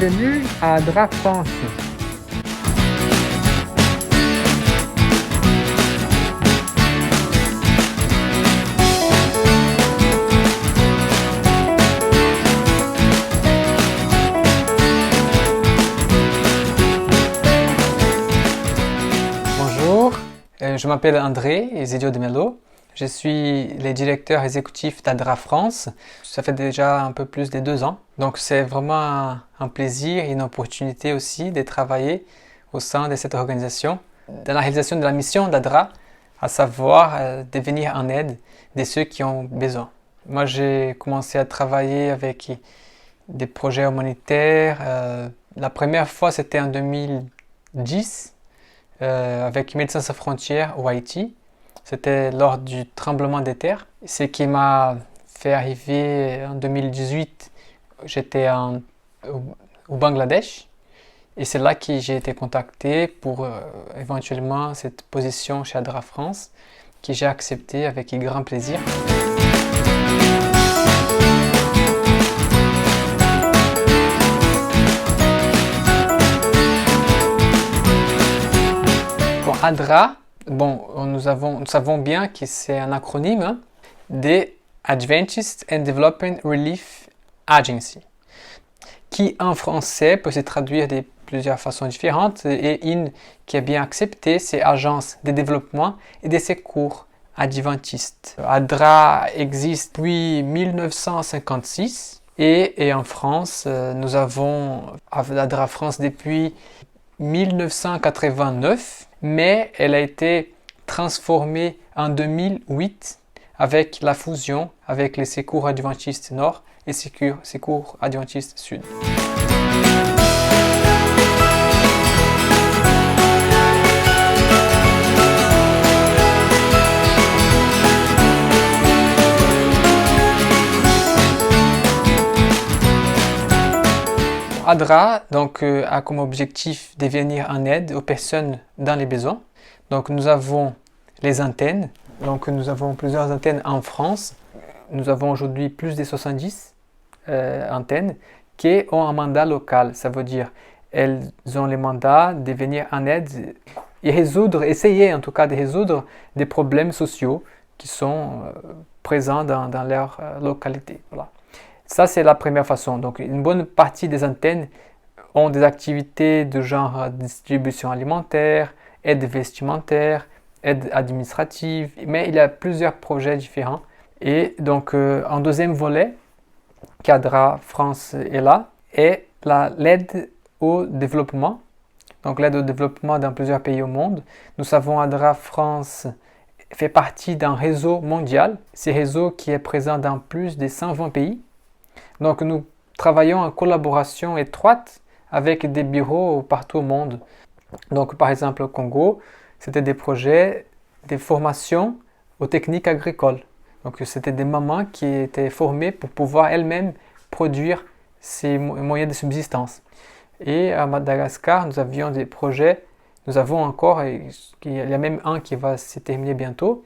Bienvenue à ADRA France. Bonjour, je m'appelle André Ezidio de Mello. Je suis le directeur exécutif d'ADRA France. Ça fait déjà un peu plus de 2 ans. Donc c'est vraiment un plaisir et une opportunité aussi de travailler au sein de cette organisation dans la réalisation de la mission d'ADRA, à savoir de venir en aide de ceux qui ont besoin. Moi j'ai commencé à travailler avec des projets humanitaires. La première fois c'était en 2010 avec Médecins sans frontières au Haïti. C'était lors du tremblement de terre. Ce qui m'a fait arriver en 2018, j'étais au Bangladesh. Et c'est là que j'ai été contacté pour éventuellement cette position chez ADRA France, que j'ai acceptée avec grand plaisir. Bon, ADRA, nous savons bien que c'est un acronyme des Adventist and Development Relief Agency, qui en français peut se traduire de plusieurs façons différentes, et une qui est bien acceptée, c'est Agence de développement et de secours adventistes. ADRA existe depuis 1956 et en France, nous avons ADRA France depuis 1989, mais elle a été transformée en 2008 avec la fusion avec les Secours Adventistes Nord et Secours Adventistes Sud. ADRA a comme objectif de venir en aide aux personnes dans les besoins. Donc nous avons les antennes. Donc nous avons plusieurs antennes en France. Nous avons aujourd'hui plus de 70 antennes qui ont un mandat local. Ça veut dire elles ont le mandat de venir en aide et essayer en tout cas de résoudre des problèmes sociaux qui sont présents dans leur localité. Voilà. Ça, c'est la première façon. Donc, une bonne partie des antennes ont des activités de genre distribution alimentaire, aide vestimentaire, aide administrative, mais il y a plusieurs projets différents. Et donc, en deuxième volet, ADRA France est là, est l'aide au développement. Donc, l'aide au développement dans plusieurs pays au monde. Nous savons ADRA France fait partie d'un réseau mondial. Ce réseau qui est présent dans plus de 120 pays. Donc nous travaillons en collaboration étroite avec des bureaux partout au monde. Donc par exemple au Congo, c'était des projets de formation aux techniques agricoles. Donc c'était des mamans qui étaient formées pour pouvoir elles-mêmes produire ces moyens de subsistance. Et à Madagascar, nous avions des projets, nous avons encore, et il y a même un qui va se terminer bientôt,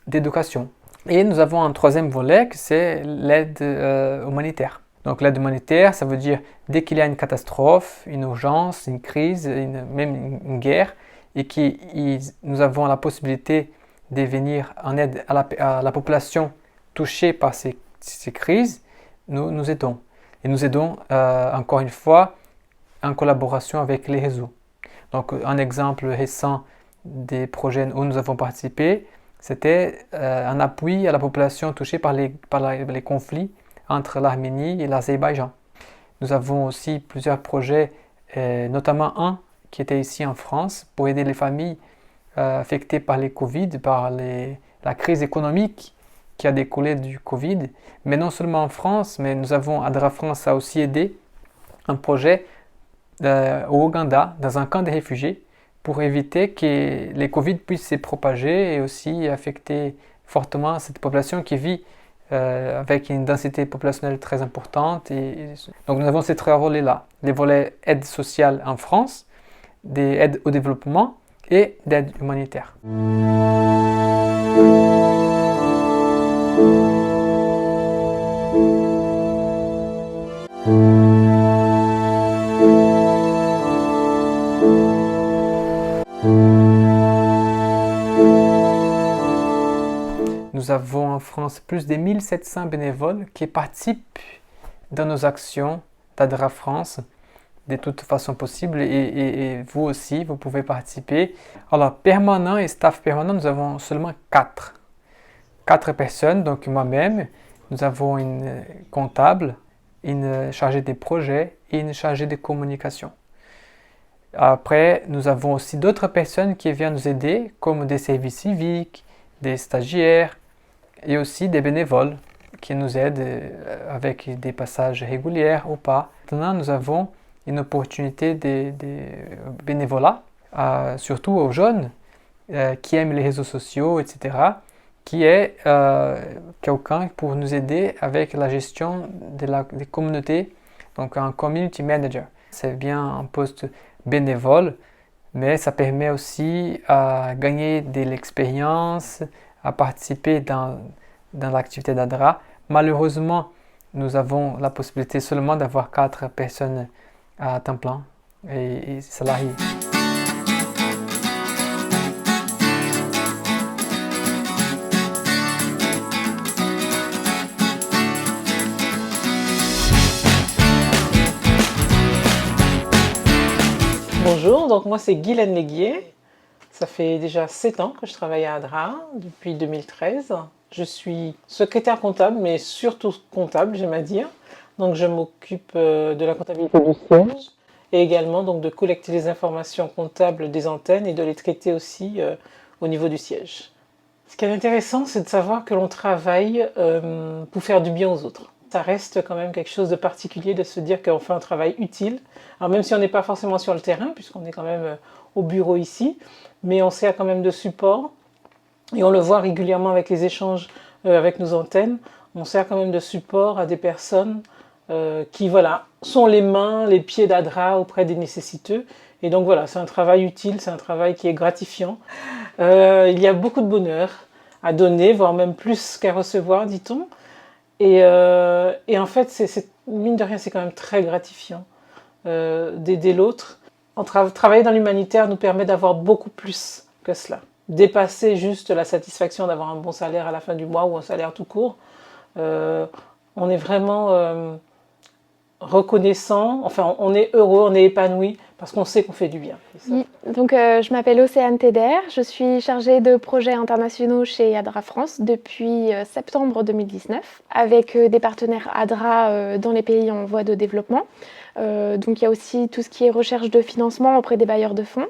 d'éducation. Et nous avons un troisième volet, c'est l'aide humanitaire. Donc l'aide humanitaire, ça veut dire dès qu'il y a une catastrophe, une urgence, une crise, même une guerre, et que nous avons la possibilité de venir en aide à la population touchée par ces crises, nous aidons. Et nous aidons encore une fois en collaboration avec les réseaux. Donc un exemple récent des projets où nous avons participé, c'était un appui à la population touchée par les conflits entre l'Arménie et l'Azerbaïdjan. Nous avons aussi plusieurs projets, notamment un qui était ici en France, pour aider les familles affectées par les Covid, par la crise économique qui a découlé du Covid. Mais non seulement en France, mais nous avons, ADRA France a aussi aidé un projet au Ouganda, dans un camp de réfugiés, pour éviter que les Covid puissent se propager et aussi affecter fortement cette population qui vit avec une densité populationnelle très importante. Donc nous avons ces trois volets-là, les volets aide sociale en France, des aides au développement et d'aide humanitaire. Nous avons en France plus de 1700 bénévoles qui participent dans nos actions d'ADRA France de toute façon possible et vous aussi, vous pouvez participer. Alors, permanent et staff permanent, nous avons seulement 4 personnes, donc moi-même, nous avons une comptable, une chargée des projets et une chargée de communication. Après, nous avons aussi d'autres personnes qui viennent nous aider, comme des services civiques, des stagiaires et aussi des bénévoles qui nous aident avec des passages réguliers ou pas. Maintenant, nous avons une opportunité de bénévolat, surtout aux jeunes qui aiment les réseaux sociaux, etc., qui est quelqu'un pour nous aider avec la gestion des communautés, donc un community manager. C'est bien un poste bénévole, mais ça permet aussi à gagner de l'expérience, à participer dans l'activité d'ADRA. Malheureusement, nous avons la possibilité seulement d'avoir 4 personnes à temps plein et salariés. Bonjour, donc moi c'est Guylaine Léguier. Ça fait déjà 7 ans que je travaille à ADRA, depuis 2013. Je suis secrétaire comptable, mais surtout comptable, j'aime à dire. Donc je m'occupe de la comptabilité du siège et également donc, de collecter les informations comptables des antennes et de les traiter aussi au niveau du siège. Ce qui est intéressant, c'est de savoir que l'on travaille pour faire du bien aux autres. Ça reste quand même quelque chose de particulier de se dire qu'on fait un travail utile. Alors même si on n'est pas forcément sur le terrain, puisqu'on est quand même au bureau ici, mais on sert quand même de support. Et on le voit régulièrement avec les échanges avec nos antennes. On sert quand même de support à des personnes qui voilà, sont les mains, les pieds d'ADRA auprès des nécessiteux. Et donc voilà, c'est un travail utile, c'est un travail qui est gratifiant. Il y a beaucoup de bonheur à donner, voire même plus qu'à recevoir, dit-on. Et en fait, mine de rien, c'est quand même très gratifiant d'aider l'autre. Travailler dans l'humanitaire nous permet d'avoir beaucoup plus que cela. Dépasser juste la satisfaction d'avoir un bon salaire à la fin du mois ou un salaire tout court. On est vraiment reconnaissant, enfin on est heureux, on est épanoui parce qu'on sait qu'on fait du bien. Oui, donc je m'appelle Océane Teder, je suis chargée de projets internationaux chez ADRA France depuis septembre 2019 avec des partenaires ADRA dans les pays en voie de développement. Donc il y a aussi tout ce qui est recherche de financement auprès des bailleurs de fonds.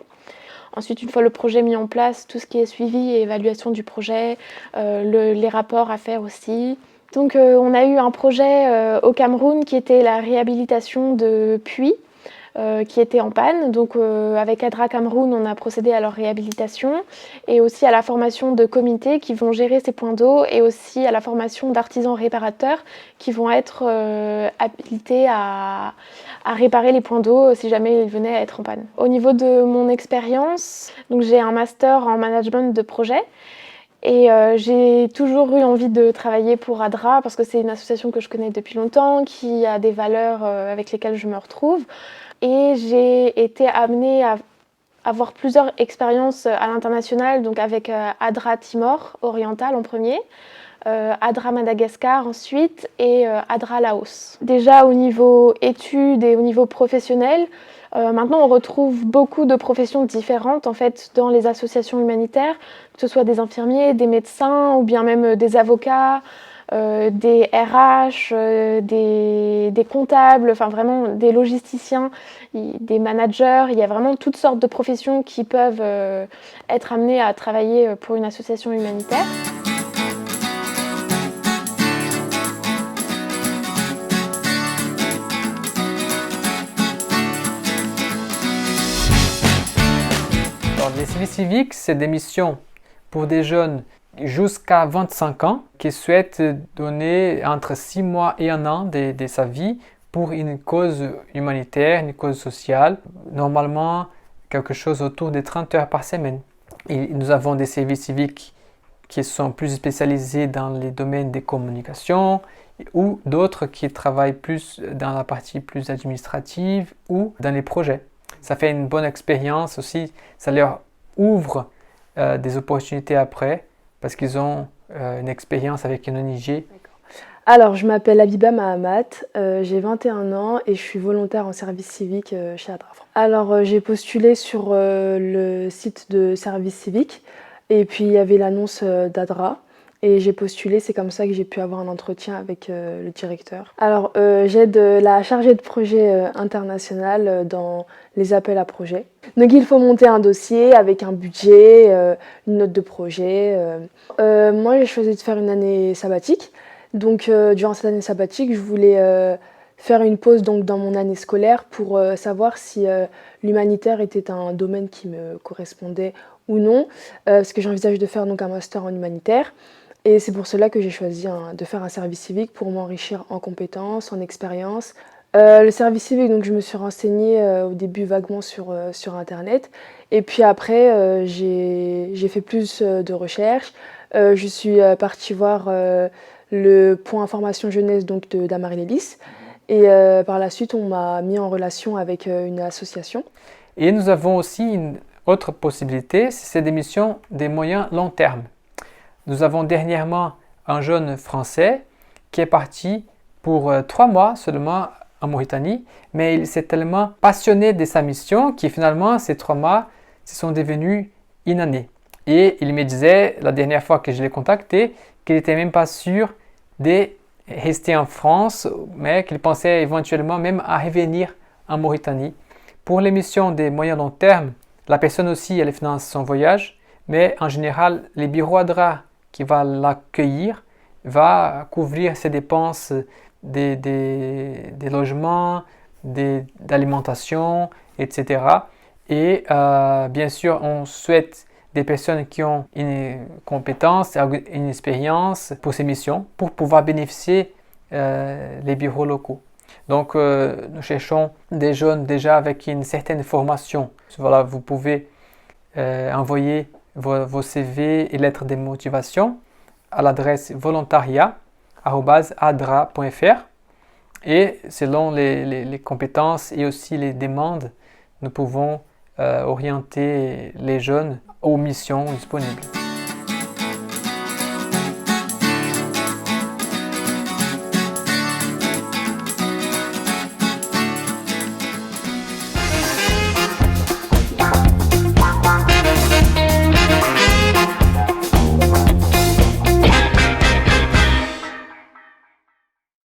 Ensuite, une fois le projet mis en place, tout ce qui est suivi et évaluation du projet, les rapports à faire aussi. Donc on a eu un projet au Cameroun qui était la réhabilitation de puits qui étaient en panne. Donc avec ADRA Cameroun, on a procédé à leur réhabilitation et aussi à la formation de comités qui vont gérer ces points d'eau et aussi à la formation d'artisans réparateurs qui vont être habilités à réparer les points d'eau si jamais ils venaient à être en panne. Au niveau de mon expérience, donc j'ai un master en management de projet. Et j'ai toujours eu envie de travailler pour ADRA parce que c'est une association que je connais depuis longtemps, qui a des valeurs avec lesquelles je me retrouve. Et j'ai été amenée à avoir plusieurs expériences à l'international, donc avec ADRA Timor oriental en premier, ADRA Madagascar ensuite et ADRA Laos. Déjà au niveau études et au niveau professionnel, maintenant on retrouve beaucoup de professions différentes en fait dans les associations humanitaires, que ce soit des infirmiers, des médecins ou bien même des avocats, des RH, des comptables, enfin vraiment des logisticiens, des managers. Il y a vraiment toutes sortes de professions qui peuvent être amenées à travailler pour une association humanitaire. Alors, les services civiques, c'est des missions pour des jeunes jusqu'à 25 ans qui souhaitent donner entre 6 mois et 1 an de sa vie pour une cause humanitaire, une cause sociale, normalement quelque chose autour de 30 heures par semaine. Et nous avons des services civiques qui sont plus spécialisés dans les domaines des communications ou d'autres qui travaillent plus dans la partie plus administrative ou dans les projets. Ça fait une bonne expérience aussi, ça leur ouvre des opportunités après parce qu'ils ont une expérience avec une ONG. Alors, je m'appelle Abiba Mahamat, j'ai 21 ans et je suis volontaire en service civique chez ADRA. Alors, j'ai postulé sur le site de service civique et puis il y avait l'annonce d'ADRA et j'ai postulé, c'est comme ça que j'ai pu avoir un entretien avec le directeur. Alors, j'aide la chargée de projet international dans les appels à projets. Donc, il faut monter un dossier avec un budget, une note de projet. Moi, j'ai choisi de faire une année sabbatique. Donc, durant cette année sabbatique, je voulais faire une pause donc, dans mon année scolaire pour savoir si l'humanitaire était un domaine qui me correspondait ou non, parce que j'envisage de faire donc, un master en humanitaire. Et c'est pour cela que j'ai choisi de faire un service civique pour m'enrichir en compétences, en expérience. Le service civique, donc, je me suis renseignée au début vaguement sur Internet. Et puis après, j'ai fait plus de recherches. Je suis partie voir le point information jeunesse donc d'Amarie Lélis. Et par la suite, on m'a mis en relation avec une association. Et nous avons aussi une autre possibilité, c'est des missions des moyens long terme. Nous avons dernièrement un jeune Français qui est parti pour 3 mois seulement en Mauritanie, mais il s'est tellement passionné de sa mission que finalement ces 3 mois se sont devenus une année. Et il me disait, la dernière fois que je l'ai contacté, qu'il n'était même pas sûr de rester en France, mais qu'il pensait éventuellement même à revenir en Mauritanie. Pour les missions des moyens long terme, la personne aussi, elle finance son voyage, mais en général, les bureaux ADRA qui va l'accueillir va couvrir ses dépenses des logements, d'alimentation, etc. Et bien sûr, on souhaite des personnes qui ont une compétence, une expérience pour ces missions, pour pouvoir bénéficier des bureaux locaux. Donc, nous cherchons des jeunes déjà avec une certaine formation. Voilà, vous pouvez envoyer vos CV et lettres de motivation à l'adresse volontariat@adra.fr et selon les compétences et aussi les demandes, nous pouvons orienter les jeunes aux missions disponibles.